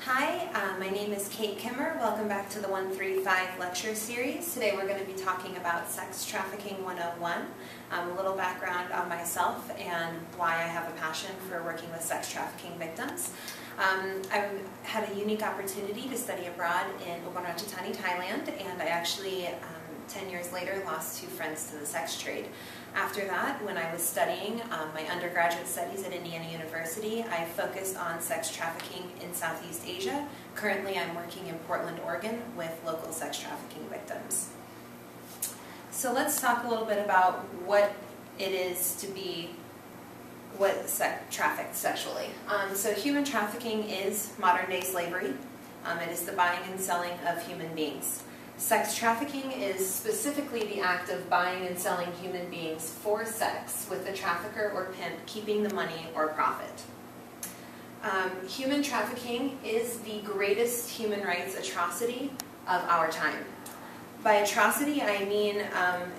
Hi, my name is Kate Kimmer. Welcome back to the 135 lecture series. Today we're going to be talking about Sex Trafficking 101, a little background on myself and why I have a passion for working with sex trafficking victims. I had a unique opportunity to study abroad in Ubon-Ratchathani, Thailand, and I actually 10 years later lost 2 friends to the sex trade. After that, when I was studying my undergraduate studies at Indiana University, I focused on sex trafficking in Southeast Asia. Currently, I'm working in Portland, Oregon with local sex trafficking victims. So let's talk a little bit about what it is to be trafficked sexually. So human trafficking is modern-day slavery. It is the buying and selling of human beings. Sex trafficking is specifically the act of buying and selling human beings for sex, with the trafficker or pimp keeping the money or profit. Human trafficking is the greatest human rights atrocity of our time. By atrocity, I mean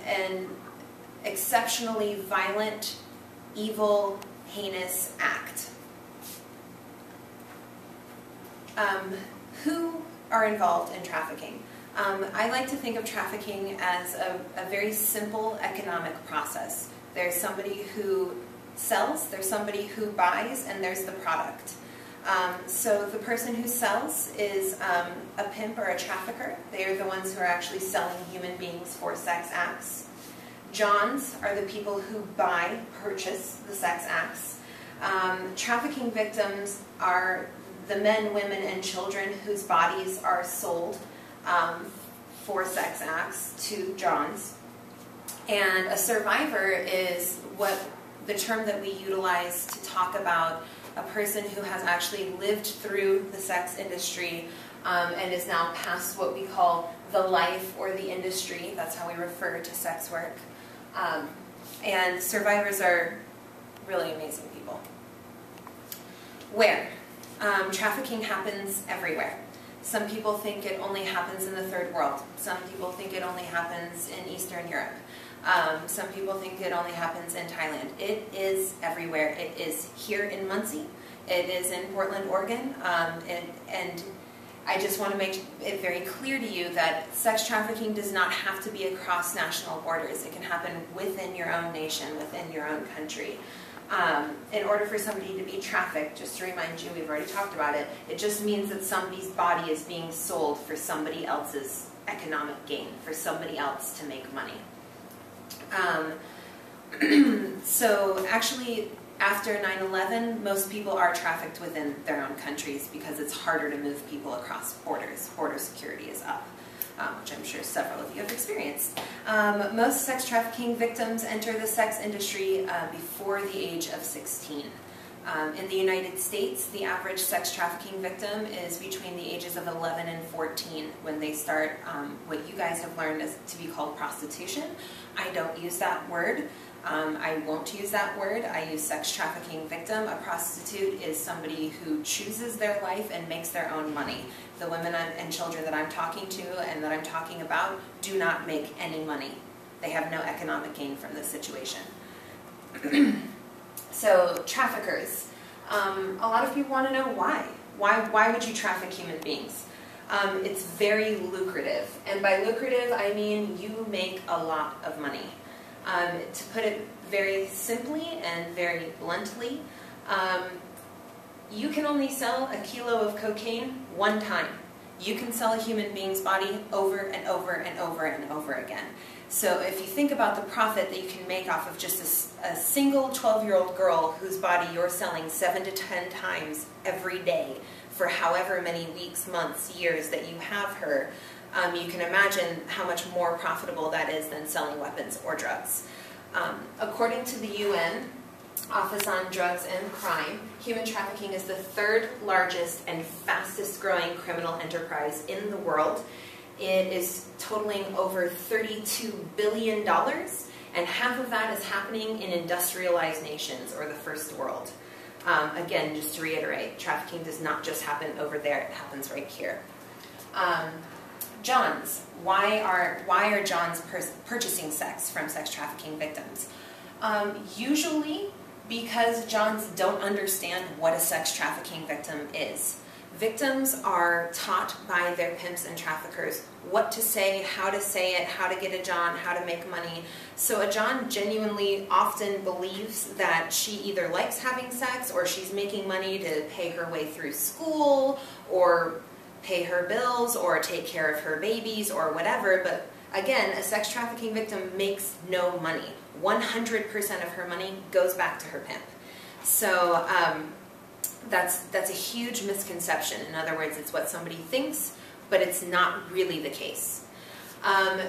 an exceptionally violent, evil, heinous act. Who are involved in trafficking? I like to think of trafficking as a very simple economic process. There's somebody who sells, there's somebody who buys, and there's the product. So the person who sells is a pimp or a trafficker. They are the ones who are actually selling human beings for sex acts. Johns are the people who purchase the sex acts. Trafficking victims are the men, women, and children whose bodies are sold for sex acts to Johns. And a survivor is the term that we utilize to talk about a person who has actually lived through the sex industry and is now past what we call the life or the industry. That's how we refer to sex work. And survivors are really amazing people. Where? Trafficking happens everywhere. Some people think it only happens in the third world. Some people think it only happens in Eastern Europe. Some people think it only happens in Thailand. It is everywhere. It is here in Muncie. It is in Portland, Oregon. And I just want to make it very clear to you that sex trafficking does not have to be across national borders. It can happen within your own nation, within your own country. In order for somebody to be trafficked, just to remind you, we've already talked about it, it just means that somebody's body is being sold for somebody else's economic gain, for somebody else to make money. So actually, after 9/11, most people are trafficked within their own countries because it's harder to move people across borders. Border security is up. Which I'm sure several of you have experienced. Most sex trafficking victims enter the sex industry before the age of 16. In the United States, the average sex trafficking victim is between the ages of 11 and 14 when they start what you guys have learned as to be called prostitution. I don't use that word. I won't use that word. I use sex trafficking victim. A prostitute is somebody who chooses their life and makes their own money. The women and children that I'm talking to and that I'm talking about do not make any money. They have no economic gain from this situation. So, traffickers. A lot of people want to know why. Why would you traffic human beings? It's very lucrative. And by lucrative, I mean you make a lot of money. To put it very simply and very bluntly, you can only sell a kilo of cocaine one time. You can sell a human being's body over and over and over and over again. So if you think about the profit that you can make off of just a single 12-year-old girl whose body you're selling 7 to 10 times every day for however many weeks, months, years that you have her, you can imagine how much more profitable that is than selling weapons or drugs. According to the UN Office on Drugs and Crime, human trafficking is the 3rd largest and fastest growing criminal enterprise in the world. It is totaling over $32 billion, and half of that is happening in industrialized nations or the first world. Again, just to reiterate, trafficking does not just happen over there, it happens right here. Johns. Why are Johns purchasing sex from sex trafficking victims? Usually because Johns don't understand what a sex trafficking victim is. Victims are taught by their pimps and traffickers what to say, how to get a John, how to make money. So a John genuinely often believes that she either likes having sex or she's making money to pay her way through school or pay her bills or take care of her babies or whatever. But again, a sex trafficking victim makes no money. 100% of her money goes back to her pimp. So that's a huge misconception. In other words, it's what somebody thinks, but it's not really the case.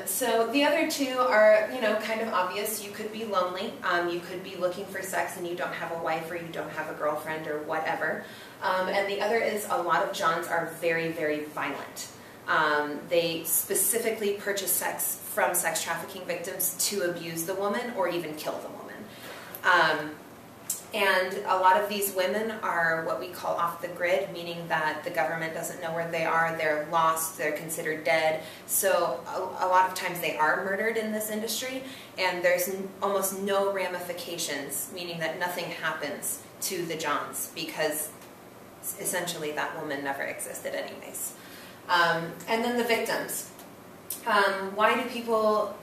So the other two are, kind of obvious. You could be lonely. You could be looking for sex and you don't have a wife or you don't have a girlfriend or whatever. And the other is a lot of Johns are very, very violent. They specifically purchase sex from sex trafficking victims to abuse the woman or even kill the woman. And a lot of these women are what we call off the grid, meaning that the government doesn't know where they are, they're lost, they're considered dead. So a lot of times they are murdered in this industry, and there's almost no ramifications, meaning that nothing happens to the Johns, because essentially that woman never existed anyways. And then the victims. Why do people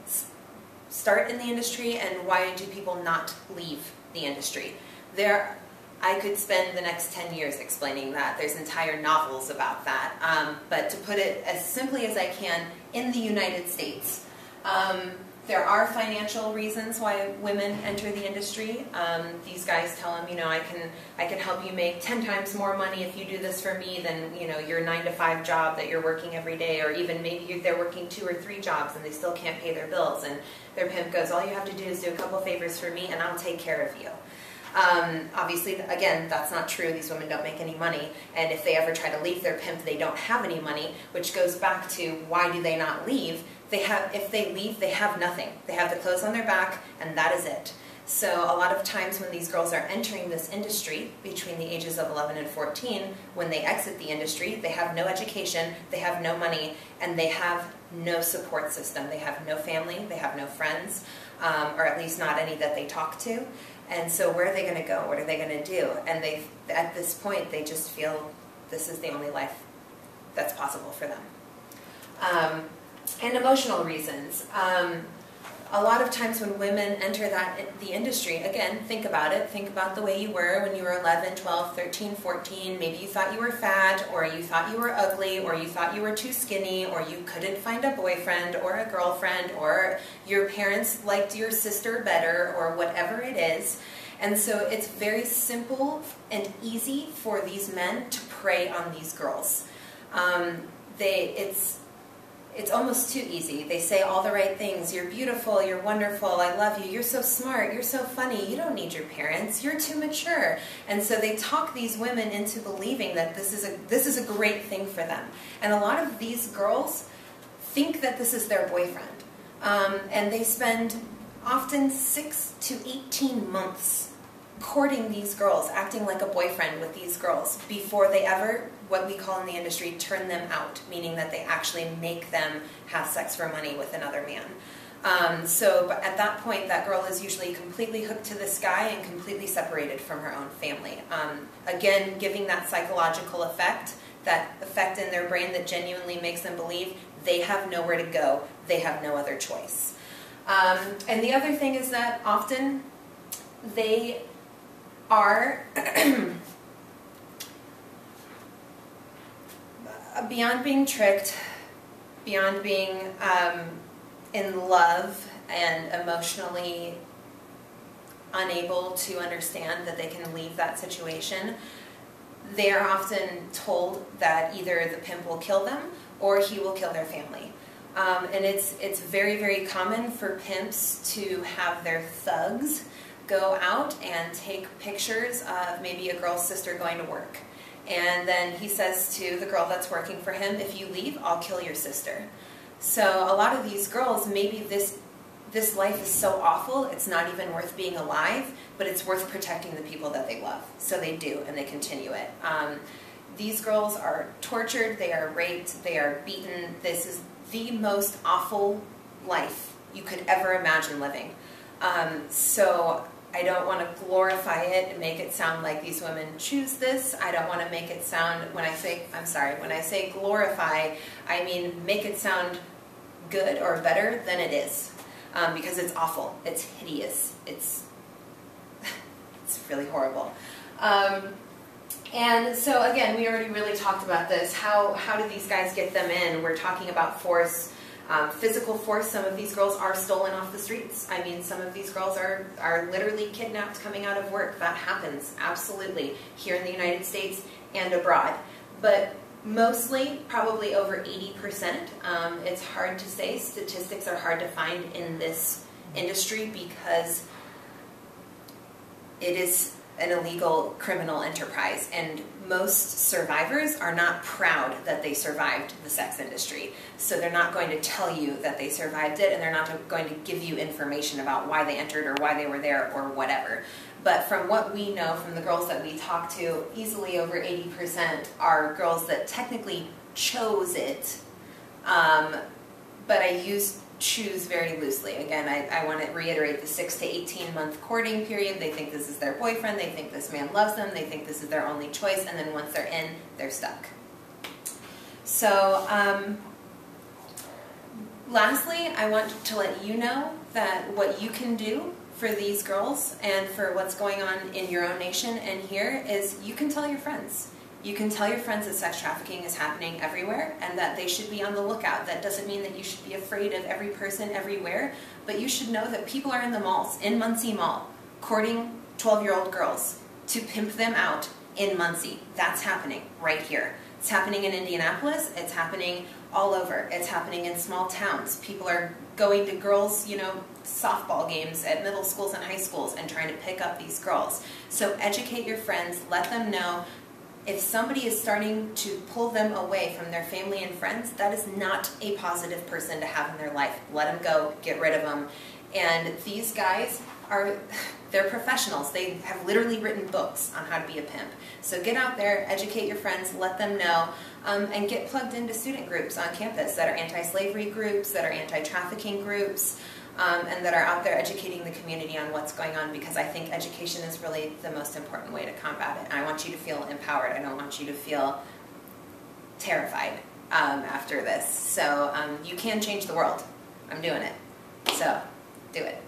start in the industry, and why do people not leave the industry? I could spend the next 10 years explaining that. There's entire novels about that. But to put it as simply as I can, in the United States, there are financial reasons why women enter the industry. These guys tell them, I can help you make 10 times more money if you do this for me than, your 9-to-5 job that you're working every day, or even maybe they're working 2 or 3 jobs and they still can't pay their bills. And their pimp goes, all you have to do is do a couple favors for me and I'll take care of you. Obviously, again, that's not true. These women don't make any money, and if they ever try to leave their pimp, they don't have any money, which goes back to why do they not leave? If they leave, they have nothing. They have the clothes on their back, and that is it. So a lot of times when these girls are entering this industry between the ages of 11 and 14, when they exit the industry, they have no education, they have no money, and they have no support system. They have no family, they have no friends, or at least not any that they talk to. And so where are they going to go? What are they going to do? And at this point, they just feel this is the only life that's possible for them. And emotional reasons. A lot of times when women enter the industry, again, think about it. Think about the way you were when you were 11, 12, 13, 14. Maybe you thought you were fat, or you thought you were ugly, or you thought you were too skinny, or you couldn't find a boyfriend or a girlfriend, or your parents liked your sister better, or whatever it is. And so it's very simple and easy for these men to prey on these girls. It's almost too easy. They say all the right things. You're beautiful, you're wonderful, I love you, you're so smart, you're so funny, you don't need your parents, you're too mature. And so they talk these women into believing that this is a great thing for them. And a lot of these girls think that this is their boyfriend. And they spend often 6 to 18 months courting these girls, acting like a boyfriend with these girls, before they ever, what we call in the industry, turn them out, meaning that they actually make them have sex for money with another man. So at that point, that girl is usually completely hooked to this guy and completely separated from her own family. Again, giving that psychological effect, that effect in their brain that genuinely makes them believe they have nowhere to go, they have no other choice. And the other thing is that often they are beyond being tricked, beyond being in love and emotionally unable to understand that they can leave that situation. They are often told that either the pimp will kill them or he will kill their family. And it's very, very common for pimps to have their thugs go out and take pictures of maybe a girl's sister going to work. And then he says to the girl that's working for him, if you leave, I'll kill your sister. So a lot of these girls, maybe this life is so awful, it's not even worth being alive, but it's worth protecting the people that they love. So they do, and they continue it. These girls are tortured, they are raped, they are beaten. This is the most awful life you could ever imagine living. So I don't want to glorify it and make it sound like these women choose this. I don't want to make it sound, when I say glorify, I mean make it sound good or better than it is. Because it's awful, it's hideous, it's really horrible. And so again, we already really talked about this. How do these guys get them in? We're talking about force. Physical force. Some of these girls are stolen off the streets. I mean, some of these girls are literally kidnapped coming out of work. That happens, absolutely, here in the United States and abroad. But mostly, probably over 80%. It's hard to say. Statistics are hard to find in this industry because it is an illegal criminal enterprise, and most survivors are not proud that they survived the sex industry. So they're not going to tell you that they survived it, and they're not going to give you information about why they entered or why they were there or whatever. But from what we know from the girls that we talk to, easily over 80% are girls that technically chose it, but I choose very loosely. Again, I want to reiterate the 6 to 18 month courting period. They think this is their boyfriend, they think this man loves them, they think this is their only choice, and then once they're in, they're stuck. So, lastly, I want to let you know that what you can do for these girls and for what's going on in your own nation and here is you can tell your friends. You can tell your friends that sex trafficking is happening everywhere and that they should be on the lookout. That doesn't mean that you should be afraid of every person everywhere, but you should know that people are in the malls, in Muncie Mall, courting 12-year-old girls to pimp them out in Muncie. That's happening right here. It's happening in Indianapolis. It's happening all over. It's happening in small towns. People are going to girls, softball games at middle schools and high schools and trying to pick up these girls. So educate your friends. Let them know. If somebody is starting to pull them away from their family and friends, that is not a positive person to have in their life. Let them go, get rid of them. And these guys they're professionals. They have literally written books on how to be a pimp. So get out there, educate your friends, let them know, and get plugged into student groups on campus that are anti-slavery groups, that are anti-trafficking groups, and that are out there educating the community on what's going on, because I think education is really the most important way to combat it. And I want you to feel empowered. I don't want you to feel terrified after this. So you can change the world. I'm doing it. So do it.